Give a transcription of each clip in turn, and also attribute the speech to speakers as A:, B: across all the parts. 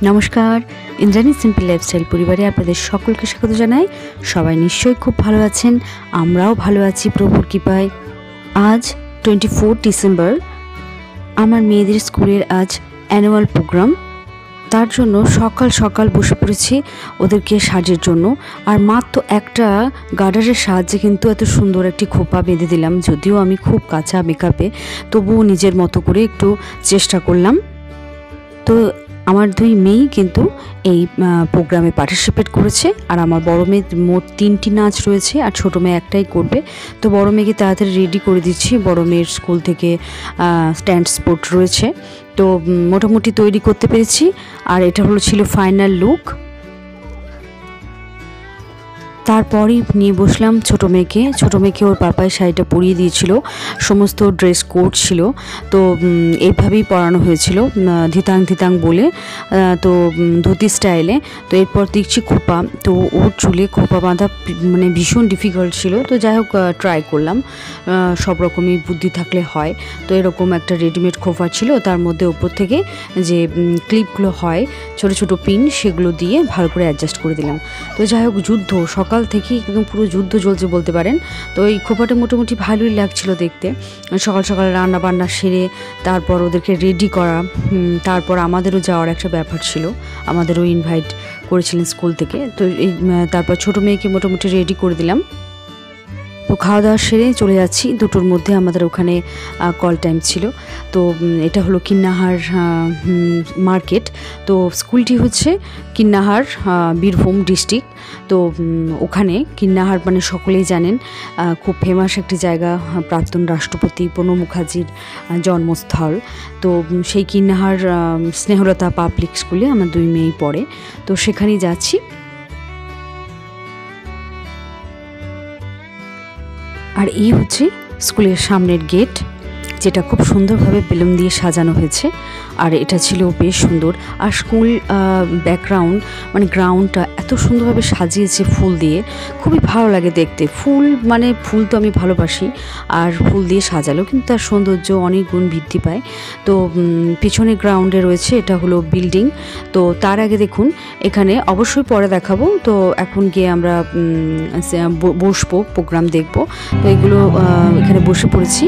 A: নমস্কার, Indrani simple lifestyle পরিবারে আপনাদের সকলকে স্বাগত জানাই। সবাই নিশ্চয়ই খুব ভালো আছেন, আমরাও ভালো আছি প্রভুর কৃপায়। আজ 24 ডিসেম্বর, আমার মেয়েদের স্কুলের আজ অ্যানুয়াল প্রোগ্রাম। তার জন্য সকাল সকাল বসে পড়েছি ওদেরকে সাজের জন্য। আর মাত্র একটা গার্ডারের সাহায্যে কিন্তু এত সুন্দর একটি খোপা বেঁধে দিলাম। যদিও আমি খুব কাঁচা মেকআপে, তবুও নিজের মতো করে একটু চেষ্টা করলাম। তো আমার দুই মেয়েই কিন্তু এই প্রোগ্রামে পার্টিসিপেট করেছে। আর আমার বড় মেয়ে মোট 3টি নাচ রয়েছে, আর ছোটো মেয়ে একটাই করবে। তো বড় মেয়েকে তাড়াতাড়ি রেডি করে দিচ্ছি। বড় মেয়ের স্কুল থেকে স্ট্যান্ড স্পোর্ট রয়েছে, তো মোটামুটি তৈরি করতে পেরেছি। আর এটা ছিল ফাইনাল লুক। তারপরই নিয়ে বসলাম ছোটো মেয়েকে ওর পাপাই শাড়িটা পরিয়ে দিয়েছিল, সমস্ত ড্রেস কোড ছিল। তো এইভাবেই পরানো হয়েছিল ধিতাং বলে, তো ধুতি স্টাইলে। তো এরপর দেখছি খোপা, তো ওর চুলে খোপা বাঁধা মানে ভীষণ ডিফিকাল্ট ছিল। তো যাই হোক ট্রাই করলাম, সব রকমই বুদ্ধি থাকলে হয়। তো এরকম একটা রেডিমেড খোপা ছিল, তার মধ্যে ওপর থেকে যে ক্লিপগুলো হয় ছোটো ছোটো পিন, সেগুলো দিয়ে ভালো করে অ্যাডজাস্ট করে দিলাম। তো যাই হোক যুদ্ধ সকাল থেকেই একদম পুরো যুদ্ধ চলছে বলতে পারেন। তো এই খোপাটা মোটামুটি ভালোই লাগছিল দেখতে। সকাল সকাল রান্না বান্না সেরে তারপর ওদেরকে রেডি করা, তারপর আমাদেরও যাওয়ার একটা ব্যাপার ছিল, আমাদেরও ইনভাইট করেছিলেন স্কুল থেকে। তো এই তারপর ছোটো মেয়েকে মোটামুটি রেডি করে দিলাম। তো খাওয়া দাওয়া সেরে চলে যাচ্ছি। 2টোর মধ্যে আমাদের ওখানে কল টাইম ছিল। তো এটা হলো কিন্নাহার মার্কেট। তো স্কুলটি হচ্ছে কিন্নাহার, বীরভূম ডিস্ট্রিক্ট। তো ওখানে কিন্নাহার মানে সকলেই জানেন খুব ফেমাস একটি জায়গা, প্রাক্তন রাষ্ট্রপতি প্রণব মুখার্জির জন্মস্থল। তো সেই কিন্নাহার স্নেহলতা পাবলিক স্কুলে আমার দুই মেয়েই পড়ে, তো সেখানেই যাচ্ছি। আর এই হচ্ছে স্কুলের সামনের গেট, যেটা খুব সুন্দরভাবে বেলুন দিয়ে সাজানো হয়েছে। আর এটা ছিল বেশ সুন্দর। আর স্কুল ব্যাকগ্রাউন্ড মানে গ্রাউন্ডটা এত সুন্দরভাবে সাজিয়েছে ফুল দিয়ে, খুবই ভালো লাগে দেখতে। ফুল তো আমি ভালোবাসি, আর ফুল দিয়ে সাজালো কিন্তু তার সৌন্দর্য অনেক গুণ বৃদ্ধি পায়। তো পিছনে গ্রাউন্ডে রয়েছে, এটা হলো বিল্ডিং। তো তার আগে দেখুন, এখানে অবশ্যই পরে দেখাবো। তো এখন গিয়ে আমরা বসবো, প্রোগ্রাম দেখবো। তো এগুলো এখানে বসে পড়েছি।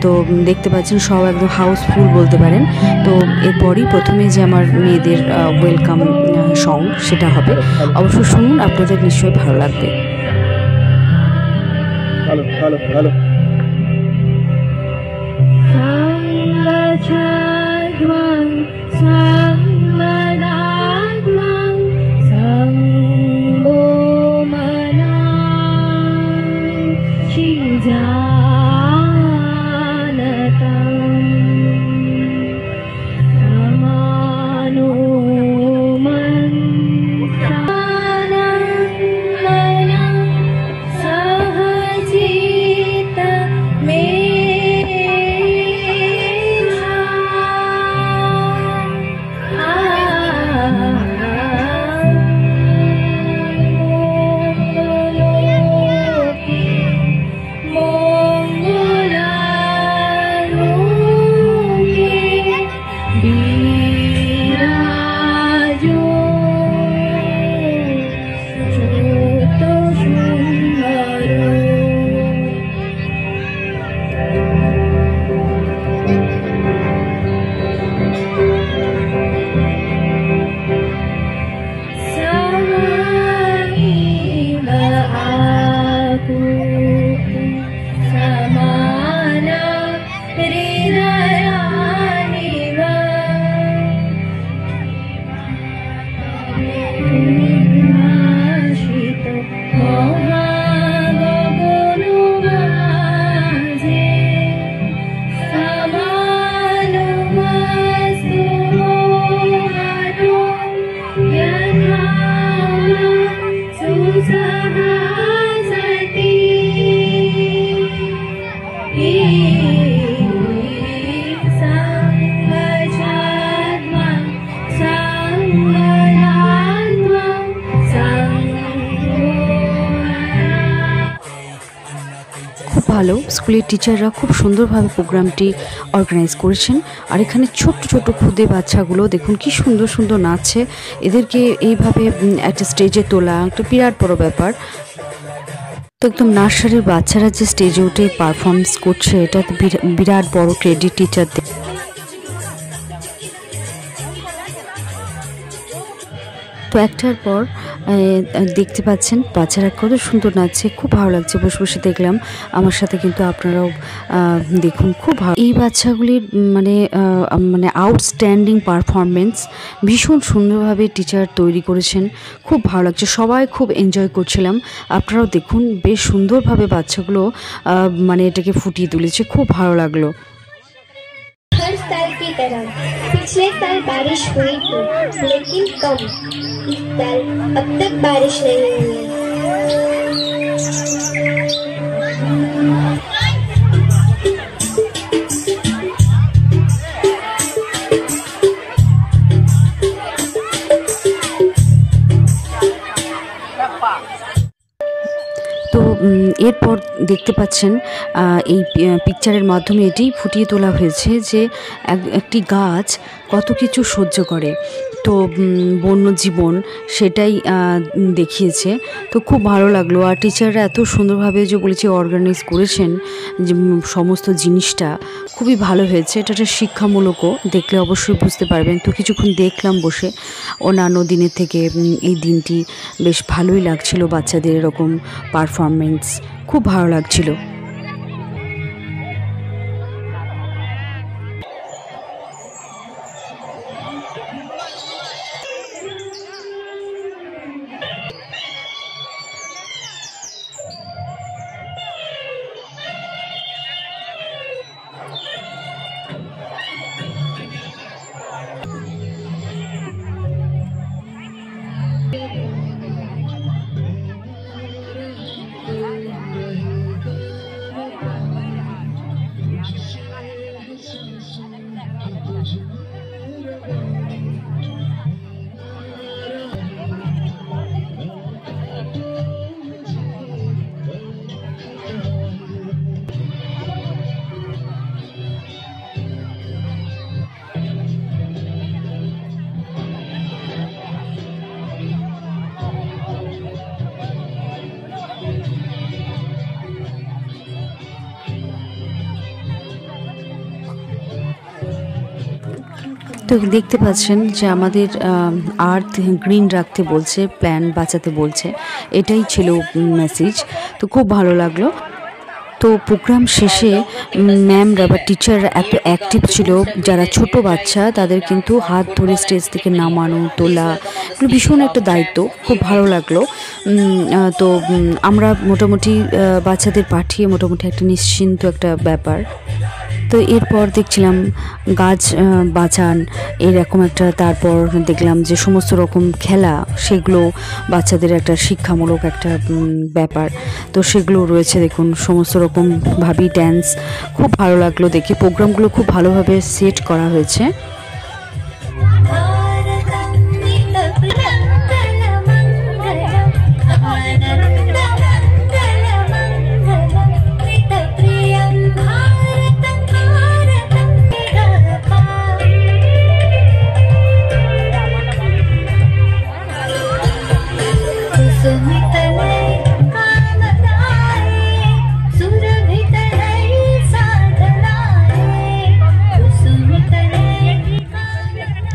A: তো দেখতে পাচ্ছেন সব একদম হাউসফুল বলতে পারেন। তো এরপরই প্রথমে যে আমার মেয়েদের ওয়েলকাম সং, সেটা হবে। অবশ্যই শুনুন, আপনাদের নিশ্চয়ই ভালো লাগবে।
B: सहजिता
A: স্কুলের টিচাররা খুব সুন্দরভাবে প্রোগ্রামটি অর্গানাইজ করেছেন। আর এখানে ছোট্ট ছোট্ট খুদে বাচ্চাগুলো দেখুন কি সুন্দর সুন্দর নাচছে। এদেরকে এইভাবে একটা স্টেজে তোলা একটা বিরাট বড় ব্যাপার। তো একদম নার্সারির বাচ্চারা যে স্টেজে উঠে পারফরমেন্স করছে, এটা তো বিরাট বড় ক্রেডিট টিচারদের। তো একটার পর দেখতে পাচ্ছেন বাচ্চারা কত সুন্দর নাচছে, খুব ভালো লাগছে। বসে বসে দেখলাম, আমার সাথে কিন্তু আপনারাও দেখুন, খুব ভালো। এই বাচ্চাগুলির মানে আউটস্ট্যান্ডিং পারফরমেন্স, ভীষণ সুন্দরভাবে টিচার তৈরি করেছেন, খুব ভালো লাগছে। সবাই খুব এনজয় করছিলাম। আপনারাও দেখুন বেশ সুন্দরভাবে বাচ্চাগুলো মানে এটাকে ফুটিয়ে তুলেছে, খুব ভালো লাগলো।
B: हर साल की तरह पिछले साल बारिश हुई थी, लेकिन कम। इस साल अब तक बारिश नहीं हुई।
A: তো এরপর দেখতে পাচ্ছেন এই পিকচারের মাধ্যমে এটি ফুটিয়ে তোলা হয়েছে যে একটি গাছ কত কিছু সহ্য করে। তো বন্যজীবন সেটাই দেখিয়েছে। তো খুব ভালো লাগলো। আর টিচাররা এত সুন্দরভাবে যে বলেছে অর্গানাইজ করেছেন যে সমস্ত জিনিসটা খুবই ভালো হয়েছে। এটা একটা শিক্ষামূলকও, দেখলে অবশ্যই বুঝতে পারবেন। তো কিছুক্ষণ দেখলাম বসে, অন্যান্য দিনের থেকে এই দিনটি বেশ ভালোই লাগছিল। বাচ্চাদের এরকম পারফরমেন্স খুব ভালো লাগছিল। তো দেখতে পাচ্ছেন যে আমাদের আর্থ গ্রিন রাখতে বলছে, প্ল্যান বাঁচাতে বলছে, এটাই ছিল মেসেজ। তো খুব ভালো লাগলো। তো প্রোগ্রাম শেষে ম্যামরা বা টিচাররা এত অ্যাক্টিভ ছিল, যারা ছোট বাচ্চা তাদের কিন্তু হাত ধরে স্টেজ থেকে নামানো তোলা এগুলো ভীষণ একটা দায়িত্ব, খুব ভালো লাগলো। তো আমরা মোটামুটি বাচ্চাদের পাঠিয়ে মোটামুটি একটা নিশ্চিন্ত একটা ব্যাপার। তো এরপর দেখছিলাম গাছ বাঁচান এরকম একটা, তারপর দেখলাম যে সমস্ত রকম খেলা, সেগুলো বাচ্চাদের একটা শিক্ষামূলক একটা ব্যাপার, তো সেগুলো রয়েছে। দেখুন সমস্ত রকমভাবেই ড্যান্স, খুব ভালো লাগলো দেখে। প্রোগ্রামগুলো খুব ভালোভাবে সেট করা হয়েছে।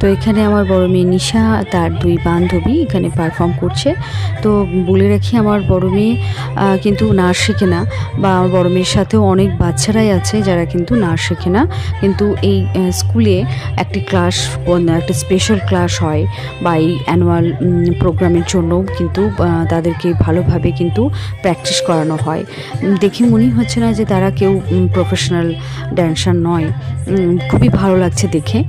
A: তো এখানে আমার বড় মেয়ে নিশা তার দুই বান্ধবী এখানে পারফর্ম করছে। তো বলে রাখি, আমার বড় মেয়ে কিন্তু নাচ শেখে না, বা আমার বড় মেয়ের সাথেও অনেক বাচ্চারাই আছে যারা কিন্তু নাচ শেখে না, কিন্তু এই স্কুলে একটি ক্লাস, একটা স্পেশাল ক্লাস হয় বা এই অ্যানুয়াল প্রোগ্রামের জন্য কিন্তু তাদেরকে ভালোভাবে কিন্তু প্র্যাকটিস করানো হয়। দেখে মনেই হচ্ছে না যে তারা কেউ প্রফেশনাল ড্যান্সার নয়। খুবই ভালো লাগছে দেখে।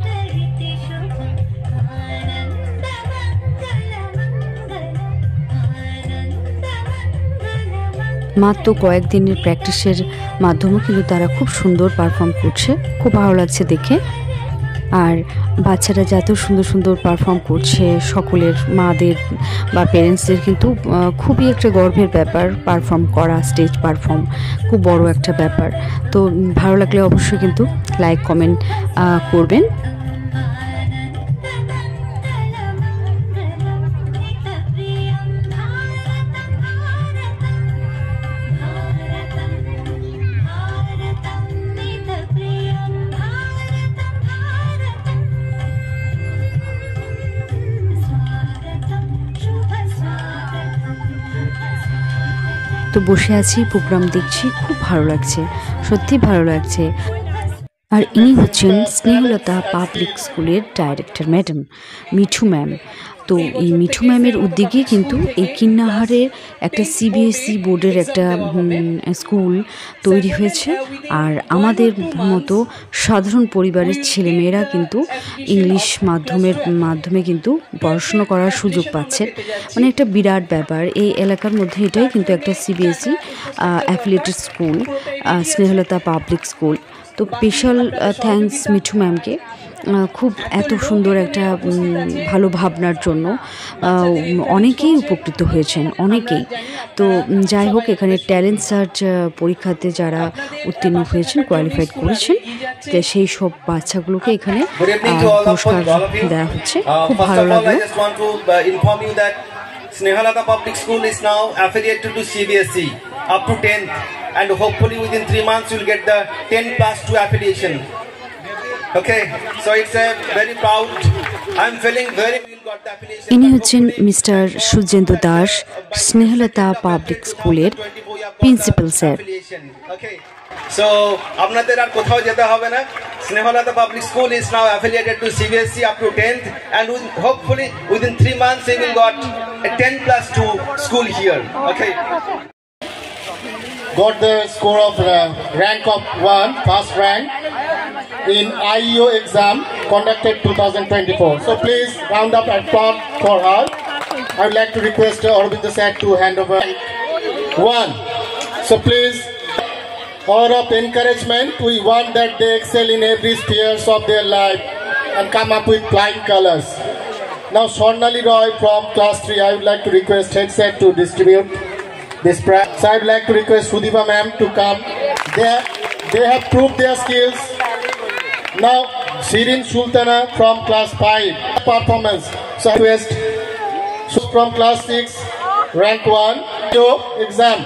A: মাত্র কয়েকদিনের প্র্যাকটিসের মাধ্যমে কিন্তু তারা খুব সুন্দর পারফর্ম করছে, খুব ভালো লাগছে দেখে। আর বাচ্চারা যত সুন্দর সুন্দর পারফর্ম করছে, সকলের মাদের বা পেরেন্টসদের কিন্তু খুবই একটা গর্বের ব্যাপার পারফর্ম করা, স্টেজ পারফর্ম খুব বড় একটা ব্যাপার। তো ভালো লাগলে অবশ্যই কিন্তু লাইক কমেন্ট করবেন। তো বসে আছি, প্রোগ্রাম দেখছি, খুব ভালো লাগছে, সত্যি ভালো লাগছে। আর ইনি হচ্ছেন স্নেহলতা পাবলিক স্কুলের ডাইরেক্টর ম্যাডাম মিঠু ম্যাম। তো এই মিঠু ম্যামের উদ্যোগে কিন্তু এই কিন্নাহারে একটা সিবিএসই বোর্ডের একটা স্কুল তৈরি হয়েছে। আর আমাদের মতো সাধারণ পরিবারের ছেলেমেয়েরা কিন্তু ইংলিশ মাধ্যমে কিন্তু পড়াশুনো করার সুযোগ পাচ্ছে, মানে একটা বিরাট ব্যাপার। এই এলাকার মধ্যে এটাই কিন্তু একটা CBSE affiliated school, Snehalata public school. তো স্পেশাল থ্যাঙ্কস মিঠু ম্যামকে, খুব এত সুন্দর একটা ভালো ভাবনার জন্য। অনেকেই উপকৃত হয়েছেন, অনেকেই। তো যাই হোক, এখানে ট্যালেন্ট সার্চ পরীক্ষাতে যারা উত্তীর্ণ হয়েছেন, কোয়ালিফাইড করেছেন, সেই সব বাচ্চাগুলোকে এখানে পুরস্কার দেওয়া হচ্ছে। খুব ভালো লাগলো।
C: Snehalata Public School is now affiliated to CBSE up to 10th, and hopefully within 3 months you'll get the 10+2 affiliation. Okay, so it's a very proud. I'm feeling very well got the affiliation.
A: ইনি হচ্ছেন mister সুজেন্দ্র Das, Snehalata public স্কুলের principal sir.
C: Okay, so আপনাদের আর কোথাও যেতে হবে না। Snehalata Public School is now affiliated to CBSE up to 10th, and hopefully within 3 months they will got a 10+2 school here. Okay.
D: Got the score of rank of 1, first rank in IEO exam conducted 2024. So please round up applause for her. I would like to request Aurobindo sir to hand over 1. So please, or of encouragement, we want that they excel in every spheres of their life and come up with flying colors. Now Swarnali Roy from class 3, I would like to request head sir to distribute this prize. So I would like to request Sudipa ma'am to come. They have proved their skills. Now Shirin Sultana from class 5 performance. So I request from class 6 rank 1 exam.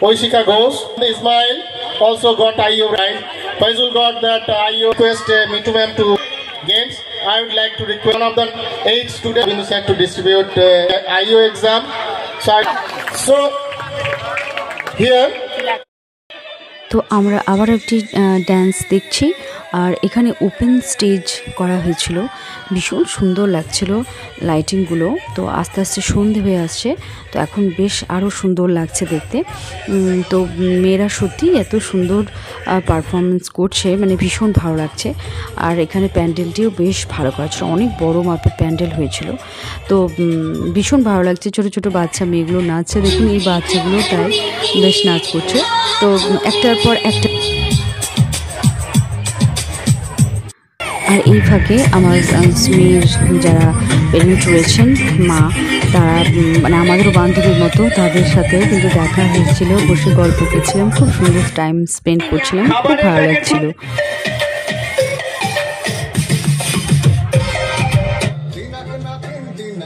D: Oishika Ghosh, Ismail also got IEO right. Faizul got that IEO. Request Mitu ma'am to games. I would like to request one of the 8 students to distribute IEO exam. So here.
A: তো আমরা আবার একটি dance দেখছি, আর এখানে open stage করা হয়েছিল, ভীষণ সুন্দর লাগছিল লাইটিংগুলো। তো আস্তে আস্তে সন্ধে হয়ে আসছে, তো এখন বেশ আরও সুন্দর লাগছে দেখতে। তো মেয়েরা সত্যি এত সুন্দর পারফরমেন্স করছে, মানে ভীষণ ভালো লাগছে। আর এখানে প্যান্ডেলটিও বেশ ভালো করা ছিল, অনেক বড় মাপের প্যান্ডেল হয়েছিল। তো ভীষণ ভালো লাগছে, ছোটো ছোটো বাচ্চা মেয়েগুলো নাচছে, দেখুন এই বাচ্চাগুলো তাই বেশ নাচ করছে। তো একটার পর একটা। আর এই ফাঁকে আমার মেয়ের যারা পেরেন্ট রয়েছেন, মা, তারা মানে আমাদেরও বান্ধবীর মতো, তাদের সাথেও কিন্তু দেখা হয়েছিল, বসে গল্প করছিলাম, খুব সুন্দর টাইম স্পেন্ড করছিলাম, খুব ভালো লাগছিল।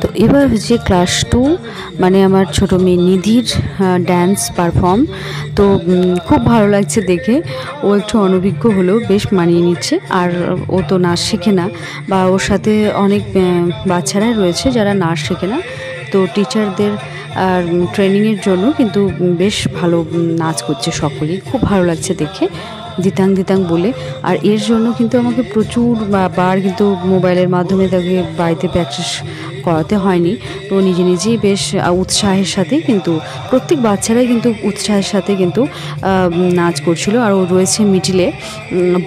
A: তো এবার হচ্ছে ক্লাস 2, মানে আমার ছোটো মেয়ে নিধির ড্যান্স পারফর্ম। তো খুব ভালো লাগছে দেখে, ও একটু অনভিজ্ঞ হলেও বেশ মানিয়ে নিচ্ছে। আর ও তো নাচ শেখে না, বা ওর সাথে অনেক বাচ্চারাই রয়েছে যারা নাচ শেখে না। তো টিচারদের ট্রেনিংয়ের জন্য কিন্তু বেশ ভালো নাচ করছে সকলেই, খুব ভালো লাগছে দেখে, দিতাং দিতাং বলে। আর এর জন্য কিন্তু আমাকে প্রচুর বার কিন্তু মোবাইলের মাধ্যমে তাকে বাড়িতে প্র্যাকটিস করাতে হয়নি। তো নিজে নিজেই বেশ উৎসাহের সাথে কিন্তু প্রত্যেক বাচ্চারাই কিন্তু উৎসাহের সাথে কিন্তু নাচ করছিল। আর ও রয়েছে মিডিলে,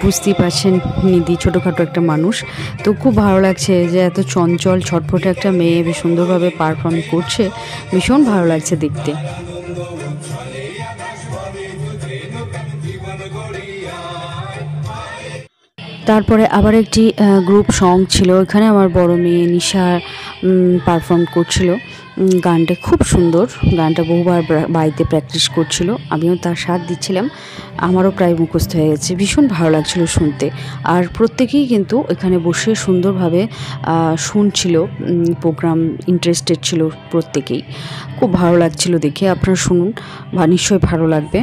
A: বুঝতেই পারছেন নিধি ছোটোখাটো একটা মানুষ। তো খুব ভালো লাগছে যে এত চঞ্চল ছটফটে একটা মেয়ে বেশ সুন্দরভাবে পারফর্ম করছে, ভীষণ ভালো লাগছে দেখতে। তারপরে আবার একটি গ্রুপ সং ছিল, এখানে আমার বড় মেয়ে নিশা পারফর্ম করছিল। গানটা খুব সুন্দর, গানটা বহুবার বাড়িতে প্র্যাকটিস করছিল, আমিও তার সাথ দিচ্ছিলাম, আমারও প্রায় মুখস্থ হয়ে গেছে। ভীষণ ভালো লাগছিল শুনতে, আর প্রত্যেকেই কিন্তু এখানে বসে সুন্দরভাবে শুনছিল প্রোগ্রাম, ইন্টারেস্টেড ছিল প্রত্যেকেই, খুব ভালো লাগছিল দেখে। আপনারা শুনুন, বা নিশ্চয়ই ভালো লাগবে।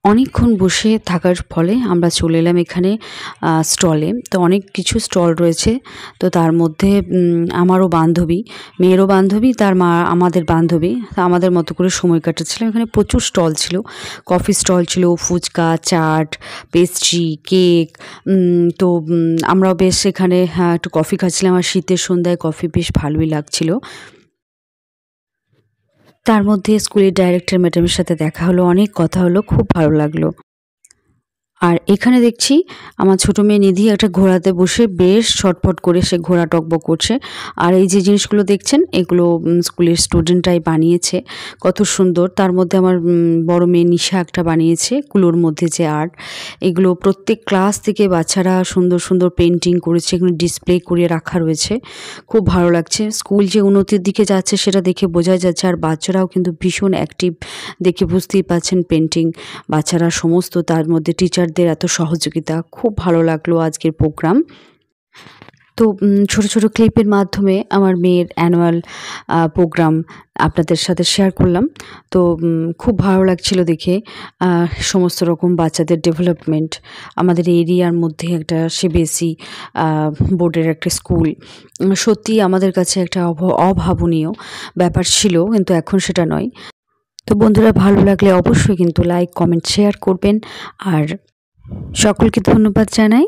A: অনেকক্ষণ বসে থাকার ফলে আমরা চলে এলাম এখানে স্টলে। তো অনেক কিছু স্টল রয়েছে, তো তার মধ্যে আমারও বান্ধবী, মেয়েরও বান্ধবী, তার মা আমাদের বান্ধবী, আমাদের মতো করে সময় কাটাচ্ছিলাম। এখানে প্রচুর স্টল ছিল, কফি স্টল ছিল, ফুচকা, চাট, পেস্ট্রি, কেক। তো আমরাও বেশ এখানে একটু কফি খাচ্ছিলাম, আর শীতের সন্ধ্যায় কফি বেশ ভালোই লাগছিল। তার মধ্যে স্কুলের ডাইরেক্টর ম্যাডামের সাথে দেখা হলো, অনেক কথা হলো, খুব ভালো লাগলো। আর এখানে দেখছি আমার ছোট মেয়ে নিধি একটা ঘোড়াতে বসে বেশ ছটফট করে সে ঘোড়া টকবক করছে। আর এই যে জিনিসগুলো দেখছেন, এগুলো স্কুলের স্টুডেন্টরাই বানিয়েছে, কত সুন্দর। তার মধ্যে আমার বড় মেয়ে নিশা একটা বানিয়েছে কুলোর মধ্যে যে আর্ট, এগুলো প্রত্যেক ক্লাস থেকে বাচ্চারা সুন্দর সুন্দর পেন্টিং করেছে, এগুলো ডিসপ্লে করে রাখা রয়েছে, খুব ভালো লাগছে। স্কুল যে উন্নতির দিকে যাচ্ছে সেটা দেখে বোঝা যাচ্ছে, আর বাচ্চারাও কিন্তু ভীষণ অ্যাক্টিভ, দেখে বুঝতেই পাচ্ছেন পেন্টিং বাচ্চারা সমস্ত, তার মধ্যে টিচারদের এত সহযোগিতা, খুব ভালো লাগলো আজকের প্রোগ্রাম। তো ছোট ছোট ক্লিপের মাধ্যমে আমার মেয়ের অ্যানুয়াল প্রোগ্রাম আপনাদের সাথে শেয়ার করলাম। তো খুব ভালো লাগছিল দেখে, সমস্ত রকম বাচ্চাদের ডেভেলপমেন্ট, আমাদের এরিয়ার মধ্যে একটা সিবিএসই বোর্ডের একটা স্কুল, সত্যি আমাদের কাছে একটা অভাবনীয় ব্যাপার ছিল, কিন্তু এখন সেটা নয়। তো বন্ধুরা, ভালো লাগলে অবশ্যই কিন্তু লাইক, কমেন্ট, শেয়ার করবেন, আর সকলকে ধন্যবাদ জানাই।